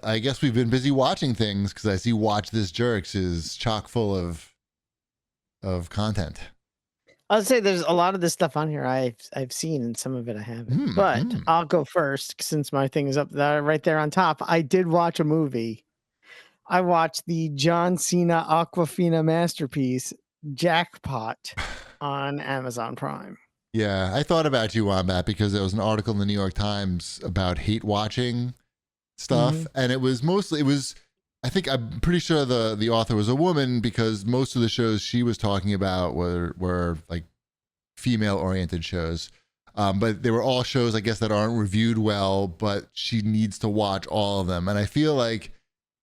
I guess we've been busy watching things because I see Watch This Jerks is chock full of content. I'll say there's a lot of this stuff on here I've seen, and some of it I haven't. But Mm. I'll go first since my thing is up there, right there on top. I did watch a movie. I watched the John Cena Aquafina masterpiece, Jackpot, on Amazon Prime. Yeah, I thought about you on that because there was an article in the New York Times about hate watching stuff, and it was I think I'm pretty sure the author was a woman because most of the shows she was talking about were like female oriented shows. But they were all shows, I guess, that aren't reviewed well, but she needs to watch all of them. And I feel like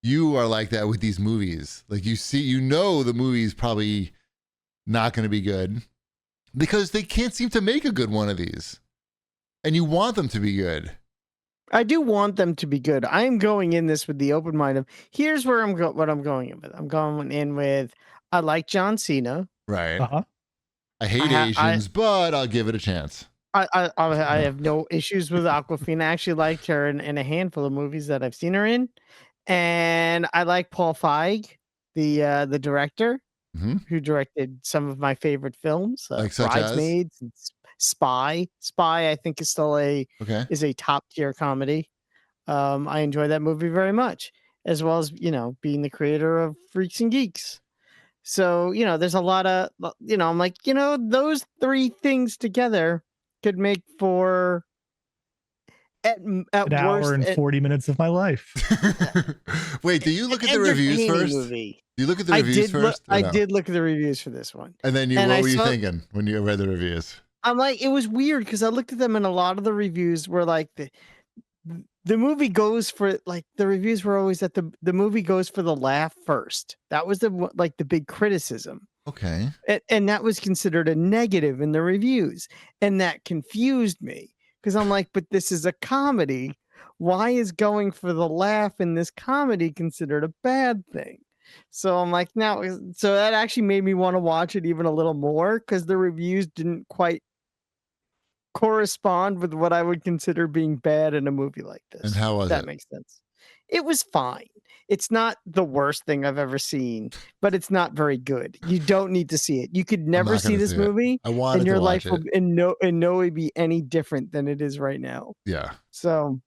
you are like that with these movies. Like the movie's probably not going to be good because they can't seem to make a good one of these. And you want them to be good. I do want them to be good. I'm going in this with the open mind of here's where what I'm going in with. I'm going in with I like John Cena. Right. Uh-huh. I hate Asians, but I'll give it a chance. I have no issues with Aquafina. I actually liked her in a handful of movies that I've seen her in. And I like Paul Feig, the director, who directed some of my favorite films, like Bridesmaids and Spy. Spy, I think, is still a top tier comedy. I enjoy that movie very much, as well as being the creator of Freaks and Geeks. So there's a lot of I'm like those three things together could make for at an hour and 40 minutes of my life. Wait, do you look at the reviews first? Movie. Do you look at the reviews first? I did look at the reviews for this one. And then what were you thinking when you read the reviews? I'm like, it was weird because I looked at them and a lot of the reviews were like the movie goes for the reviews were always that the movie goes for the laugh first. That was the big criticism. Okay. And that was considered a negative in the reviews. And that confused me because I'm like, but this is a comedy. Why is going for the laugh in this comedy considered a bad thing? So I'm like, so that actually made me want to watch it even a little more because the reviews didn't quite correspond with what I would consider being bad in a movie like this. And how was it? That makes sense. It was fine. It's not the worst thing I've ever seen, but it's not very good. You don't need to see it. You could never see this movie, and your life will in no way be any different than it is right now. Yeah. So,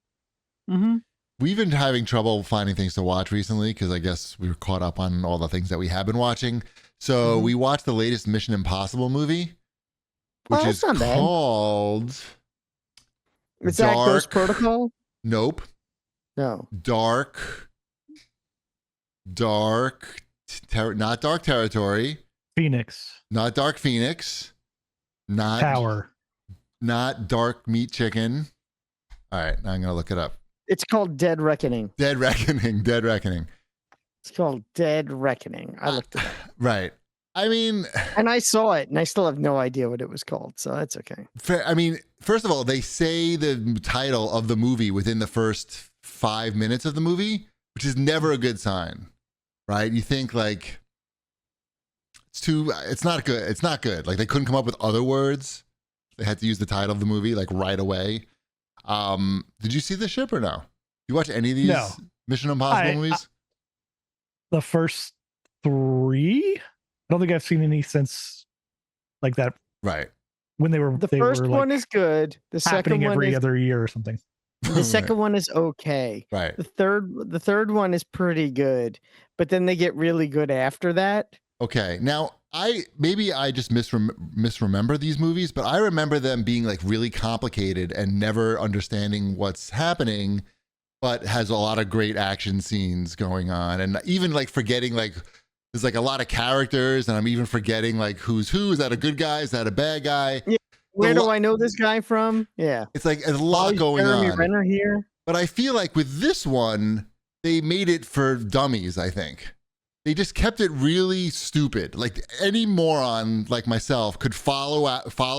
we've been having trouble finding things to watch recently because I guess we were caught up on all the things that we have been watching. So we watched the latest Mission Impossible movie, which is called. Is that Ghost Protocol? Nope. No. Not Dark Territory. Phoenix. Not Dark Phoenix. Not Tower. Not Dark Meat Chicken. All right, now I'm gonna look it up. It's called Dead Reckoning. Dead Reckoning. It's called Dead Reckoning. I looked it up. Right. I mean, and I saw it, and I still have no idea what it was called, so that's okay. I mean, first of all, they say the title of the movie within the first 5 minutes of the movie, which is never a good sign, right? You think it's not good. It's not good. Like they couldn't come up with other words. They had to use the title of the movie right away. Did you see The Ship or no? You watch any of these Mission Impossible movies? The first 3? I don't think I've seen any since like that. Right. When they were the first one is good. The second one every other year or something. The second one is okay. Right. The third one is pretty good, but then they get really good after that. Okay. Now I just misremember these movies, but I remember them being really complicated and never understanding what's happening, but has a lot of great action scenes going on, and even forgetting there's a lot of characters, and I'm even forgetting who's who. Is that a good guy? Is that a bad guy? Yeah. Where do I know this guy from? Yeah. It's a lot going Jeremy on. Renner here. But I feel with this one, they made it for dummies, I think. They just kept it really stupid. Any moron like myself could follow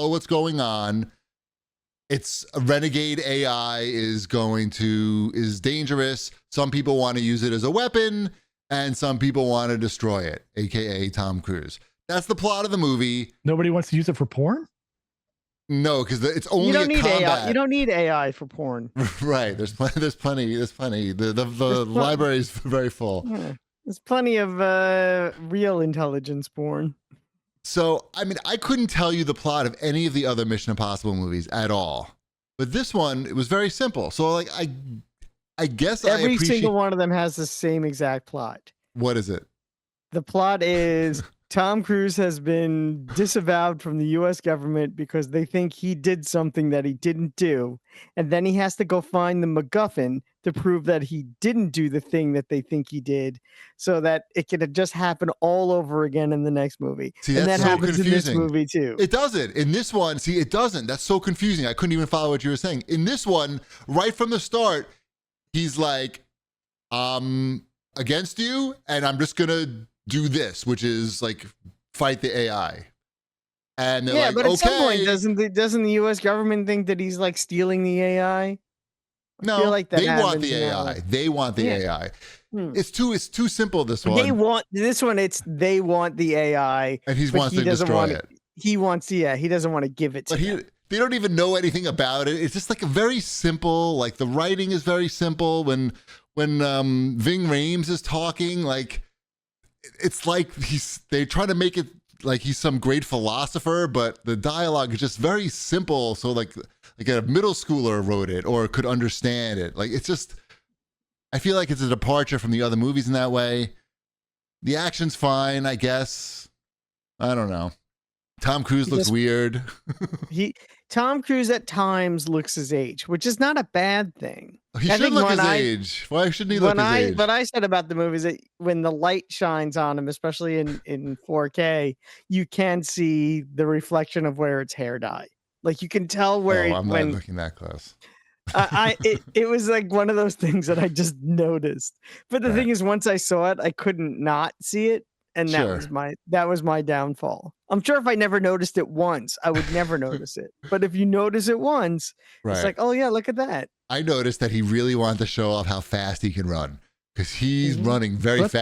what's going on. It's a renegade AI is dangerous. Some people want to use it as a weapon, and some people want to destroy it, aka Tom Cruise. That's the plot of the movie. Nobody wants to use it for porn? No, because it's only you don't a need combat. AI. You don't need AI for porn. Right. There's plenty. The library is very full. Yeah. There's plenty of real intelligence porn. So, I mean, I couldn't tell you the plot of any of the other Mission Impossible movies at all. But this one, it was very simple. So, like, I guess every single one of them has the same exact plot. What is it? The plot is Tom Cruise has been disavowed from the U.S. government because they think he did something that he didn't do. And then he has to go find the MacGuffin to prove that he didn't do the thing that they think he did, so that it could just happen all over again in the next movie. See, and that's that so happens confusing. in this movie too. It doesn't. In this one, see, it doesn't. That's so confusing. I couldn't even follow what you were saying. In this one, right from the start, he's like, against you, and I'm just gonna do this, which is like fight the AI. And they're like, but at some okay. point, doesn't the U.S. government think that he's like stealing the AI? No, like that they want the AI. They want the AI. It's too simple. This one. They want this one. They want the AI, and he wants to destroy it. He wants, he doesn't want to give it to them. They don't even know anything about it. It's just like a very simple. Like the writing is very simple. When Ving Rhames is talking, like it's like they try to make it like he's some great philosopher, but the dialogue is just very simple. So like a middle schooler wrote it or could understand it. Like it's just, I feel like it's a departure from the other movies in that way. The action's fine, I guess. I don't know. Tom Cruise looks weird. Tom Cruise at times looks his age, which is not a bad thing. He should look his age. Why shouldn't he look his age? What I said about the movie is that when the light shines on him, especially in 4K, you can see the reflection of where it's hair dye. Like you can tell where. I'm not looking that close. It was like one of those things that I just noticed. But the thing is, once I saw it, I couldn't not see it, and that was my downfall. I'm sure if I never noticed it once, I would never notice it. But if you notice it once, it's like, oh yeah, look at that. I noticed that he really wanted to show off how fast he can run because he's running very fast. It's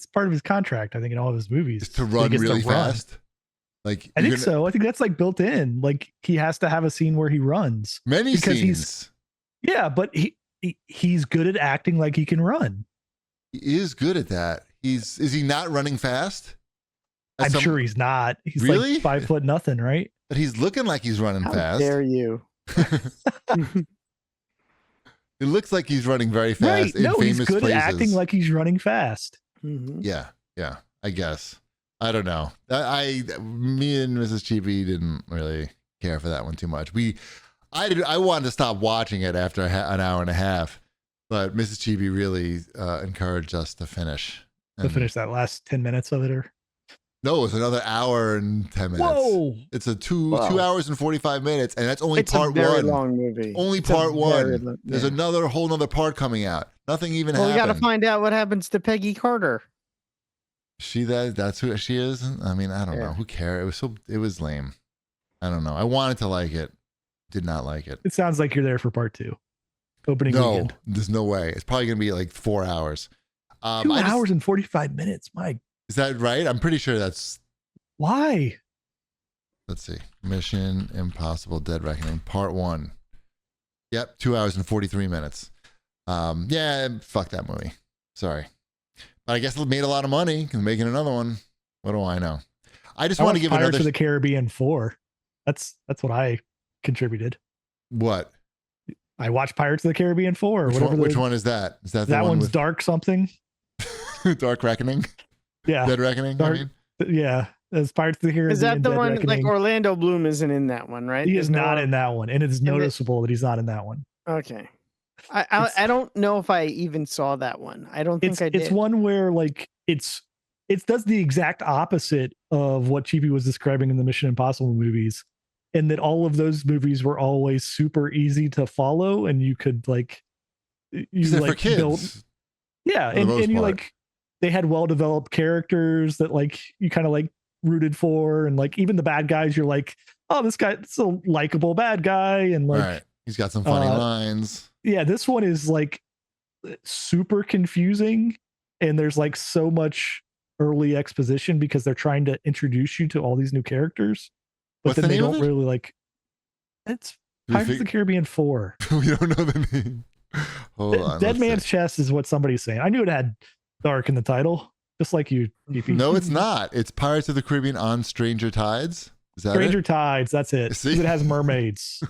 part of his contract, I think, in all of his movies. Is to run really fast. Like I think so. I think that's like built in. Like he has to have a scene where he runs. Many scenes. But he's good at acting like he can run. He is good at that. Is he not running fast? I'm sure he's not. He's really? like 5 foot nothing, right? But he's looking like he's running fast. How dare you? It looks like he's running very fast. Right. No, he's good at acting like he's running fast. Mm-hmm. Yeah. I guess. I don't know. Me and Mrs. Cheapy didn't really care for that one too much. I wanted to stop watching it after an hour and a half, but Mrs. Cheapy really encouraged us to finish. To finish that last 10 minutes of it, or? No, it was another hour and 10 minutes. Whoa! It's a 2 hours and 45 minutes, and that's only part one. It's a very long movie. Only part one. There's another whole nother part coming out. Nothing even happened. We got to find out what happens to Peggy Carter. That's who she is. I mean, I don't know. Who cares? It was lame. I don't know. I wanted to like it. Did not like it. It sounds like you're there for part 2. Opening weekend. There's no way. It's probably going to be like 4 hours. 2 hours and 45 minutes. Is that right? I'm pretty sure that's. Why? Let's see. Mission Impossible Dead Reckoning, part 1. Yep, 2 hours and 43 minutes. Fuck that movie. Sorry. But I guess it made a lot of money because making another one. What do I know? I just want to give Pirates of the Caribbean 4. That's what I contributed. What? I watched Pirates of the Caribbean 4. Which one is that? Is that the that one one's with Dark something? Dark Reckoning? Yeah. Dead Reckoning? Yeah. That's Pirates of the Caribbean. Is that the Dead one Reckoning. like Orlando Bloom isn't in that one, right? He is not in that one. And it's noticeable that he's not in that one. Okay. I don't know if I even saw that one. I don't think I did. It's one where like it does the exact opposite of what Cheapy was describing in the Mission Impossible movies. And that all of those movies were always super easy to follow, and you could like for kids. Build, and you like they had well developed characters that like you kind of like rooted for, and like even the bad guys, you're like, oh, this guy's a likable bad guy, and like he's got some funny lines. Yeah, this one is like super confusing, and there's like so much early exposition because they're trying to introduce you to all these new characters. But then they don't really like It's Pirates of the Caribbean 4. We don't know the name. Hold on. Dead Man's Chest is what somebody's saying. I knew it had dark in the title, just like you, DP. No, it's not. It's Pirates of the Caribbean on Stranger Tides. Is that Stranger Tides, that's it. It has mermaids.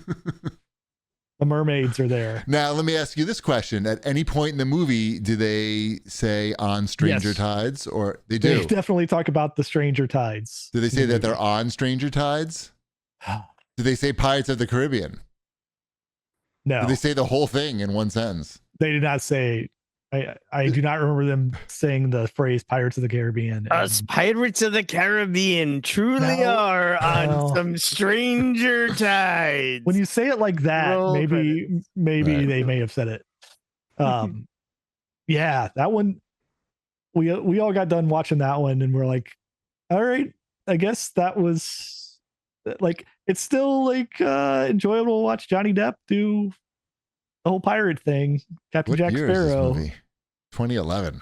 The mermaids are there. Now, let me ask you this question. At any point in the movie, do they say on Stranger Tides? Or they do? They definitely talk about the Stranger Tides. Do they say that they're on Stranger Tides? Do they say Pirates of the Caribbean? No. Do they say the whole thing in one sentence? They did not say. I do not remember them saying the phrase Pirates of the Caribbean. Us Pirates of the Caribbean truly are on some Stranger Tides. When you say it like that, maybe they may have said it. Yeah, that one. We all got done watching that one, and we're like, all right, I guess that was like, it's still like enjoyable to watch Johnny Depp do the whole pirate thing. Captain Jack Sparrow. 2011.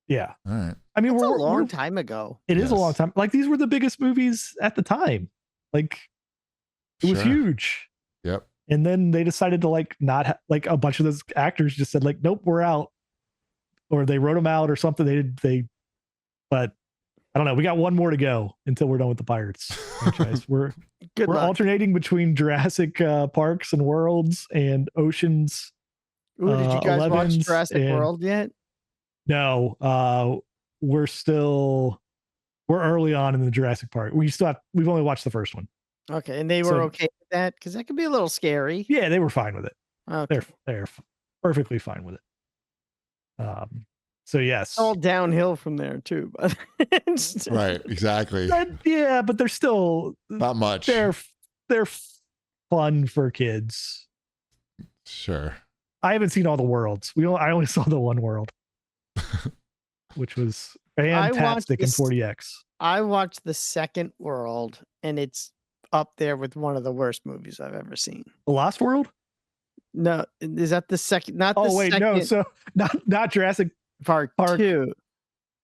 Yeah. All right. I mean, we're a long time ago. It is a long time. Like, these were the biggest movies at the time. Like, it was huge. Yep. And then they decided to like not like a bunch of those actors just said like, nope, we're out, or they wrote them out or something. But I don't know. We got one more to go until we're done with the Pirates franchise. We're alternating between Jurassic Parks and Worlds and Oceans. Ooh, did you guys watch Jurassic World yet? No. We're early on in the Jurassic Park. We've only watched the first one. Okay, and they were okay with that because that could be a little scary. Yeah, they were fine with it. Okay. They're perfectly fine with it. So yes, it's all downhill from there too. But right, exactly. But they're still not much. They're fun for kids. Sure. I haven't seen all the worlds. I only saw the one world, which was fantastic in 40X. I watched the second world, and it's up there with one of the worst movies I've ever seen. The Lost World? No, is that the second? Not the second. No. So not Jurassic Park 2.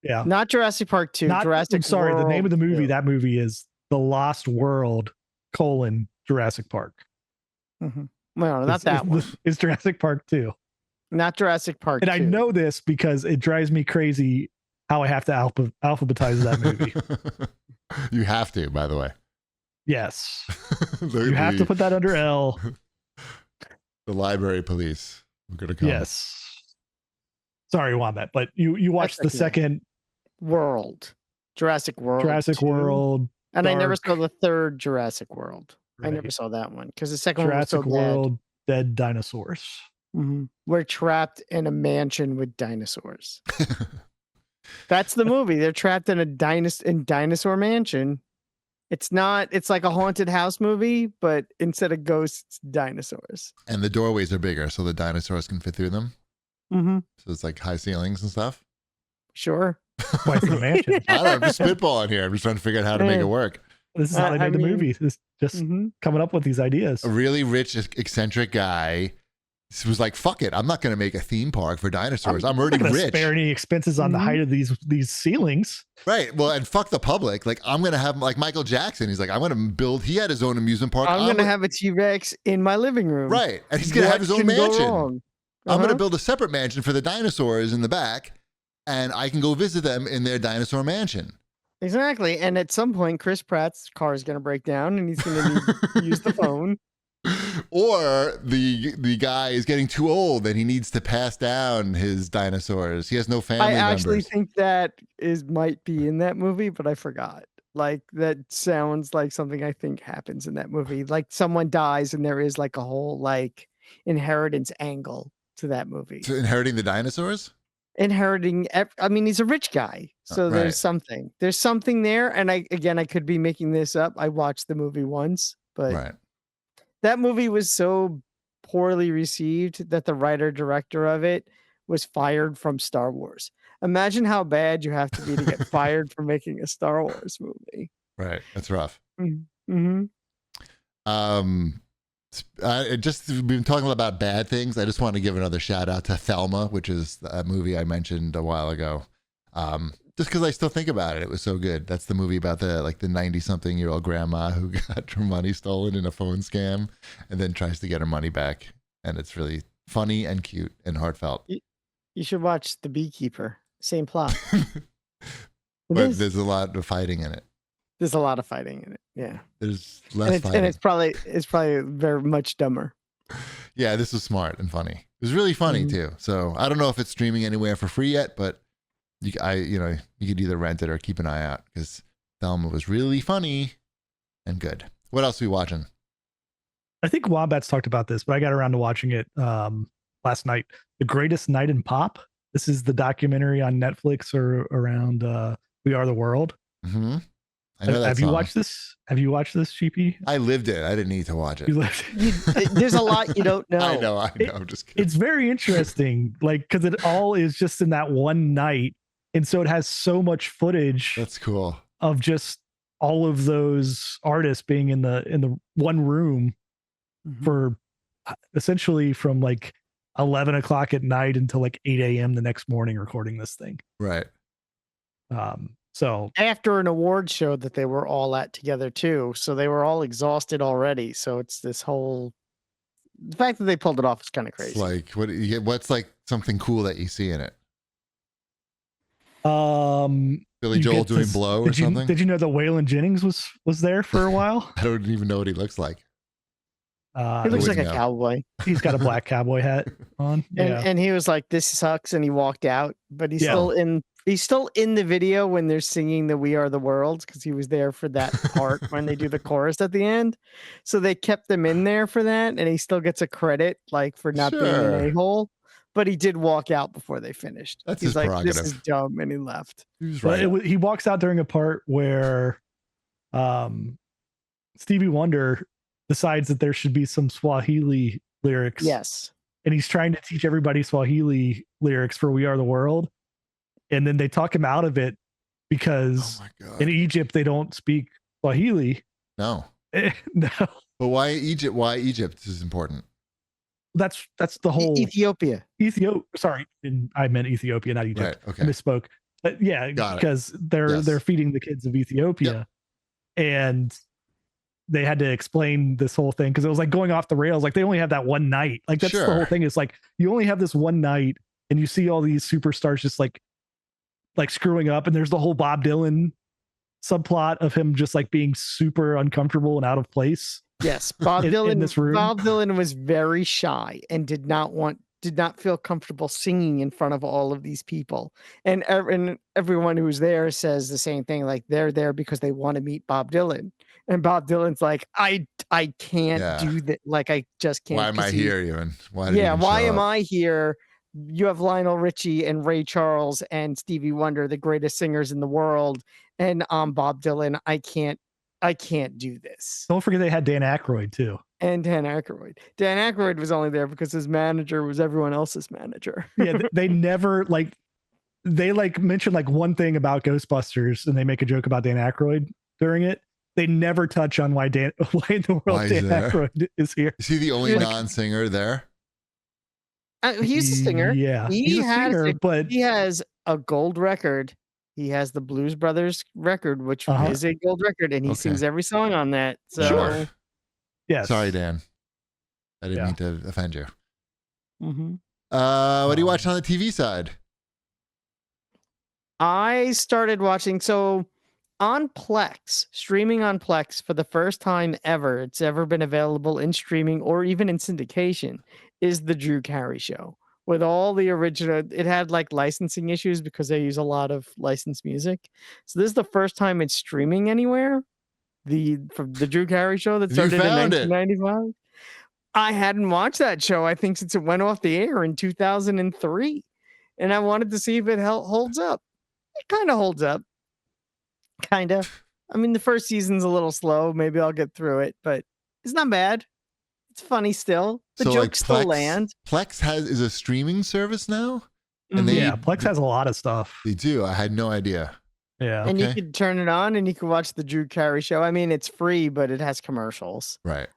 Yeah, not Jurassic Park 2. Jurassic. I'm sorry. World the name of the movie. 2. That movie is The Lost World: Jurassic Park. Mm-hmm. Well, not that one. It's Jurassic Park 2. Not Jurassic Park 2. And I know this because it drives me crazy how I have to alphabetize that movie. You have to, by the way. Yes. You have to put that under L. The library police are going to come. Yes. Sorry, Wombat, but you watched the second World. Jurassic World. Jurassic 2. World. And I never saw the third Jurassic World. Right. I never saw that one because the second Jurassic one was so World, Dead Dinosaurs. Mm-hmm. We're trapped in a mansion with dinosaurs. That's the movie. They're trapped in a dinosaur mansion. It's like a haunted house movie, but instead of ghosts, it's dinosaurs. And the doorways are bigger, so the dinosaurs can fit through them. Mm-hmm. So it's like high ceilings and stuff. Sure. Why it's a mansion? I don't know. I'm just spitballing here. I'm just trying to figure out how to make it work. This is how they made the movie. It's just coming up with these ideas. A really rich, eccentric guy was like, fuck it. I'm not going to make a theme park for dinosaurs. I'm already rich. Spare any expenses on the height of these ceilings. Right. Well, and fuck the public. Like, I'm going to have like Michael Jackson. He's like, I'm going to build, he had his own amusement park. I'm going to have a T-Rex in my living room. Right. And he's going to have his own mansion. I'm going to build a separate mansion for the dinosaurs in the back, and I can go visit them in their dinosaur mansion. Exactly. And at some point, Chris Pratt's car is going to break down and he's going to need to use the phone. Or the guy is getting too old and he needs to pass down his dinosaurs. He has no family members. I actually think that might be in that movie, but I forgot. Like, that sounds like something I think happens in that movie. Like, someone dies and there is like a whole like inheritance angle to that movie. So inheriting the dinosaurs? Inheriting, I mean, he's a rich guy, so there's something there. And I could be making this up. I watched the movie once, but that movie was so poorly received that the writer director of it was fired from Star Wars. Imagine how bad you have to be to get fired for making a Star Wars movie. Right, that's rough. Mm-hmm. We've been talking about bad things. I just want to give another shout out to Thelma, which is a movie I mentioned a while ago. Just because I still think about it. It was so good. That's the movie about the 90-something-year-old grandma who got her money stolen in a phone scam and then tries to get her money back. And it's really funny and cute and heartfelt. You should watch The Beekeeper. Same plot. But there's a lot of fighting in it. There's a lot of fighting in it. Yeah. There's less fighting. And it's probably very much dumber. Yeah, this was smart and funny. It was really funny too. So I don't know if it's streaming anywhere for free yet, but you could either rent it or keep an eye out because Thelma was really funny and good. What else are we watching? I think Wombats talked about this, but I got around to watching it last night. The Greatest Night in Pop. This is the documentary on Netflix or around We Are the World. Mm-hmm. I know that Have song. you watched this? Have you watched this, Cheapy? I lived it. I didn't need to watch it. You lived it. There's a lot you don't know. I know. I'm just kidding. It's very interesting, because it all is just in that one night, and so it has so much footage. That's cool. Of just all of those artists being in the one room for essentially from 11 o'clock at night until 8 a.m. the next morning recording this thing. Right. So after an award show that they were all at together too, so they were all exhausted already. So it's this whole the fact that they pulled it off is kind of crazy. It's what's something cool that you see in it? Billy Joel doing Blow or something? Did you know that Waylon Jennings was there for a while? I don't even know what he looks like. He looks like a cowboy. He's got a black cowboy hat on. And he was like, "This sucks," and he walked out. But he's still in. He's still in the video when they're singing the "We Are the World" because he was there for that part when they do the chorus at the end. So they kept him in there for that, and he still gets a credit for not being an a-hole. But he did walk out before they finished. That's He's his like, prerogative. "This is dumb," and he left. He walks out during a part where Stevie Wonder decides that there should be some Swahili lyrics. Yes. And he's trying to teach everybody Swahili lyrics for We Are the World. And then they talk him out of it because in Egypt, they don't speak Swahili. No. No. But why Egypt? Why Egypt is important? That's the whole Ethiopia. Sorry, I meant Ethiopia, not Egypt. Right, okay. I misspoke. But yeah, because they're feeding the kids of Ethiopia. Yep. And they had to explain this whole thing because it was going off the rails. They only have that one night. That's the whole thing. Is you only have this one night and you see all these superstars just like screwing up. And there's the whole Bob Dylan subplot of him just being super uncomfortable and out of place. Yes. Bob Dylan in this room. Bob Dylan was very shy and did not feel comfortable singing in front of all of these people. And everyone who was there says the same thing. They're there because they want to meet Bob Dylan. And Bob Dylan's like, I can't do that. I just can't. Why am I here even? Why am I here? You have Lionel Richie and Ray Charles and Stevie Wonder, the greatest singers in the world. And I'm Bob Dylan. I can't do this. Don't forget they had Dan Aykroyd too. And Dan Aykroyd. Dan Aykroyd was only there because his manager was everyone else's manager. Yeah, they never they mention one thing about Ghostbusters and they make a joke about Dan Aykroyd during it. They never touch on why in the world Dan Aykroyd is here. Is he the only non-singer there? He's a singer. Yeah, he's a singer, but he has a gold record. He has the Blues Brothers record, which is a gold record, and he sings every song on that. So, sure. Yes. Sorry, Dan. I didn't mean to offend you. Mm-hmm. What do you watch on the TV side? I started watching on Plex, streaming on Plex for the first time ever. It's ever been available in streaming or even in syndication. Is the Drew Carey Show with all the original. It had licensing issues because they use a lot of licensed music. So this is the first time it's streaming anywhere. From the Drew Carey Show that started in 1995. I hadn't watched that show, I think, since it went off the air in 2003. And I wanted to see if it holds up. It kind of holds up. Kind of. I mean, the first season's a little slow. Maybe I'll get through it, but it's not bad. It's funny still. The jokes still land. Plex is a streaming service now? And Plex has a lot of stuff. They do. I had no idea. Yeah. And you could turn it on and you can watch the Drew Carey Show. I mean, it's free, but it has commercials. Right.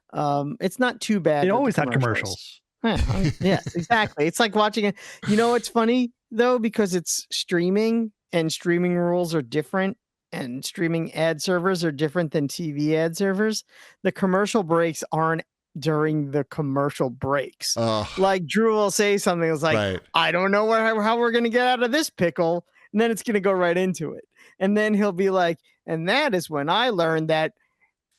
It's not too bad. It always had commercials. Yes, exactly. It's like watching it. You know, it's funny though, because it's streaming. and streaming rules are different, and streaming ad servers are different than TV ad servers, the commercial breaks aren't during the commercial breaks. Like Drew will say something, it's like, I don't know how we're going to get out of this pickle. And then it's going to go right into it. And then he'll be like, and that is when I learned that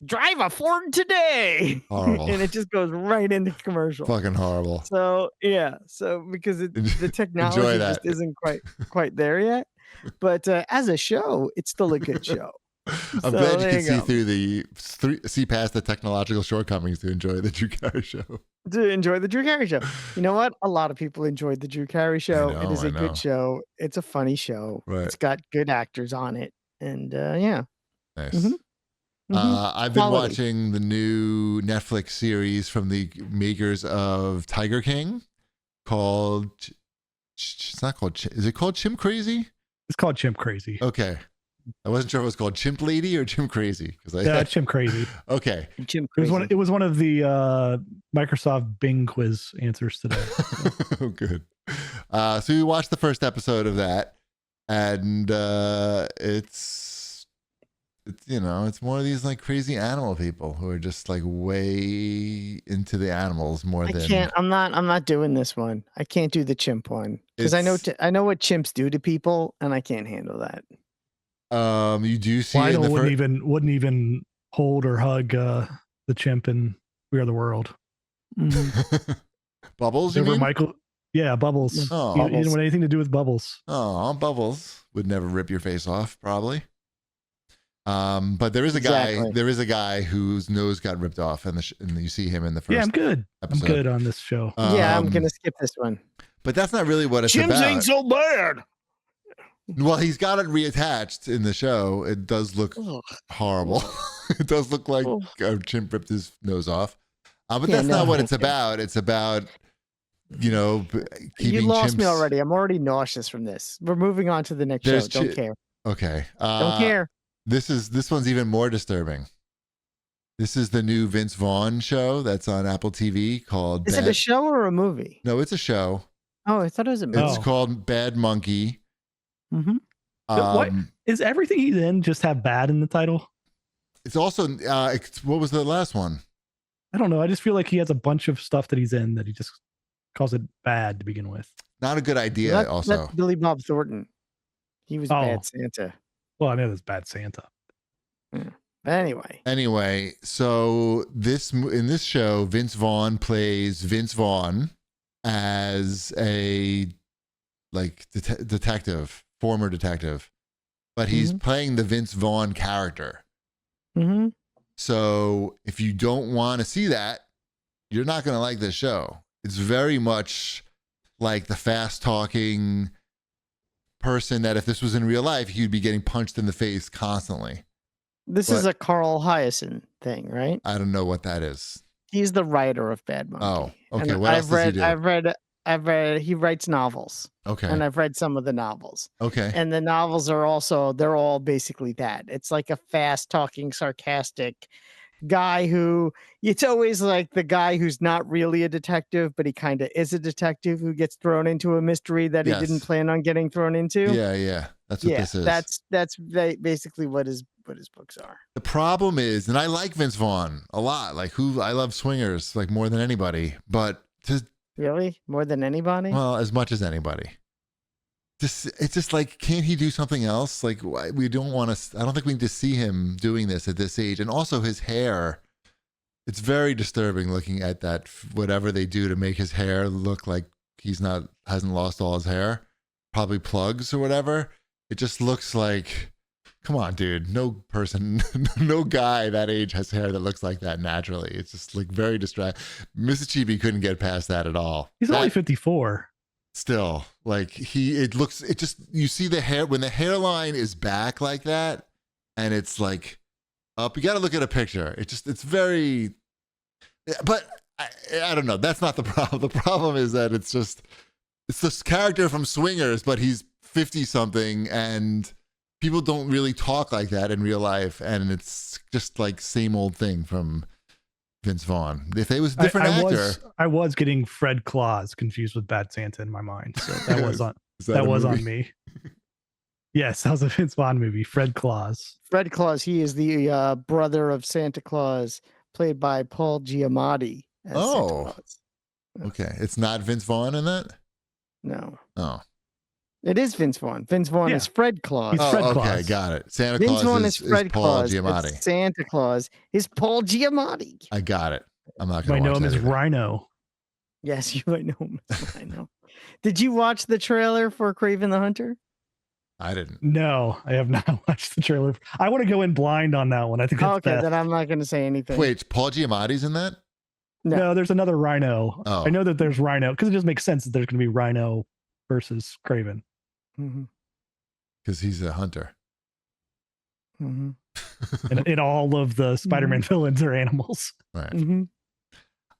drive a Ford today. And it just goes right into commercial. Fucking horrible. So, yeah. So, because the technology just isn't quite there yet. But as a show, it's still a good show. I'm glad you can see past the technological shortcomings to enjoy the Drew Carey Show. To enjoy the Drew Carey Show. You know what? A lot of people enjoyed the Drew Carey Show. It is a good show. It's a funny show. Right. It's got good actors on it. And yeah. Nice. I've been watching the new Netflix series from the makers of Tiger King called, it's not called, is it called Chimp Crazy? It's called Chimp Crazy. Okay. I wasn't sure if it was called Chimp Lady or Chimp Crazy. Yeah, Chimp Crazy. Okay. Chimp Crazy. It was one of the Microsoft Bing quiz answers today. Oh, good. So we watched the first episode of that, and it's it's more of these like crazy animal people who are just like way into the animals more than. I'm not doing this one. I can't do the chimp one because I know what chimps do to people, and I can't handle that. You do see Lionel wouldn't even hold or hug the chimp in We Are the World. Bubbles, you mean? Michael? Yeah, Bubbles. Oh, he didn't want anything to do with Bubbles. Oh, Bubbles would never rip your face off, probably. But there is a guy. There is a guy whose nose got ripped off, and you see him in the first. Yeah, I'm good. Episode. I'm good on this show. Yeah, I'm gonna skip this one. But that's not really what it's Chimps about. ain't so bad. Well, he's got it reattached in the show. It does look horrible. It does look like a chimp ripped his nose off. But that's not what it's about. It's about, keeping You lost chimps. me already. I'm already nauseous from this. We're moving on to the next show. Don't care. Okay. Don't care. This one's even more disturbing. This is the new Vince Vaughn show that's on Apple TV called. Is it a show or a movie? No, it's a show. Oh, I thought it was a movie. It's called Bad Monkey. Mm-hmm. What is everything he's in just have bad in the title? It's also what was the last one? I don't know. I just feel like he has a bunch of stuff that he's in that he just calls it bad to begin with. Not a good idea. That's Billy Bob Thornton. He was Bad Santa. Well, I know there's Bad Santa. Yeah. Anyway, so in this show, Vince Vaughn plays Vince Vaughn as a detective. Former detective, but he's playing the Vince Vaughn character. Mm-hmm. So if you don't want to see that, you're not going to like this show. It's very much like the fast talking person that if this was in real life, he'd be getting punched in the face constantly. This is a Carl Hyacin thing, right? I don't know what that is. He's the writer of Bad Monkey. Oh, okay. And what else does he do? I've read, he writes novels. Okay. And I've read some of the novels. Okay. And the novels are they're all basically that. It's like a fast talking, sarcastic guy it's always like the guy who's not really a detective, but he kind of is a detective who gets thrown into a mystery that he didn't plan on getting thrown into. Yeah. That's what this is. That's basically what his books are. The problem is, and I like Vince Vaughn a lot, I love Swingers more than anybody, but really? More than anybody? Well, as much as anybody. It's just can't he do something else? We don't want to, I don't think we need to see him doing this at this age. And also his hair, it's very disturbing looking at that, whatever they do to make his hair look like hasn't lost all his hair, probably plugs or whatever. It just looks like, come on, dude, no guy that age has hair that looks like that naturally. It's just very distracting. Mrs. Chibi couldn't get past that at all. He's only 54. Still, you see the hair, when the hairline is back like that and it's up, you got to look at a picture. It's very, but I don't know. That's not the problem. The problem is that it's this character from Swingers, but he's 50 something and people don't really talk like that in real life. And it's just same old thing from Vince Vaughn. If it was a different actor. I was getting Fred Claus confused with Bad Santa in my mind. So that was on on me. Yes, that was a Vince Vaughn movie. Fred Claus. Fred Claus. He is the brother of Santa Claus, played by Paul Giamatti as Santa Claus. Okay. It's not Vince Vaughn in that? No. Oh. It is Vince Vaughn. Vince Vaughn is Fred Claus. He's Fred Claus. Okay, got it. Santa Vince Claus Vaughn is Fred Paul Claus. Giamatti. Santa Claus is Paul Giamatti. I got it. I'm not going to watch know him as either. Rhino. Yes, you might know him as Rhino. Did you watch the trailer for Kraven the Hunter? I didn't. No, I have not watched the trailer. I want to go in blind on that one. I think that's okay, best. then I'm not going to say anything. Wait, Paul Giamatti's in that? No, there's another Rhino. Oh. I know that there's Rhino because it just makes sense that there's going to be Rhino versus Kraven. Because he's a hunter. Mm-hmm. And all of the Spider-Man villains are animals. Right. Mm-hmm.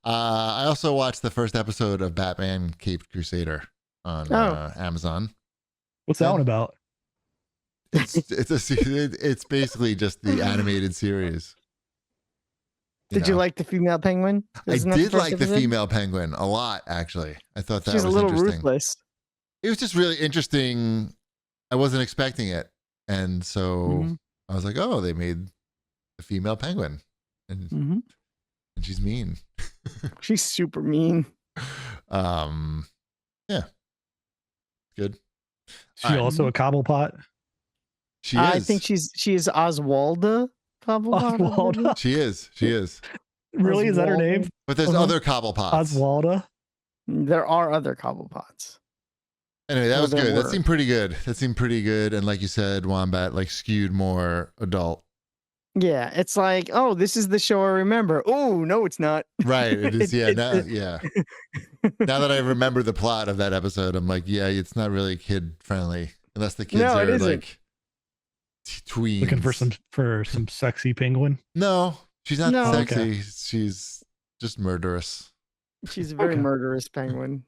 I also watched the first episode of Batman Caped Crusader on Amazon. What's that one about? It's basically just the animated series. Did you like the female penguin? I did like the female penguin a lot, actually. I thought that was a little interesting. ruthless. It was just really interesting. I wasn't expecting it. And so I was like, oh, they made a female penguin. And she's mean. She's super mean. Yeah. Good. She also a Cobblepot? She is. I think she is Oswalda Cobblepot. Oswalda? She is. Really? Is that her name? But there's other Cobblepots. Oswalda? There are other Cobblepots. Anyway, that was good. That seemed pretty good. And like you said, Wombat like skewed more adult. Yeah, it's like, oh, this is the show I remember. Oh, no, it's not. Right. It is. Yeah. Now that I remember the plot of that episode, I'm like, yeah, it's not really kid friendly unless the kids are like tweens. Looking for some sexy penguin. No, she's not sexy. Okay. She's just murderous. She's a very murderous penguin.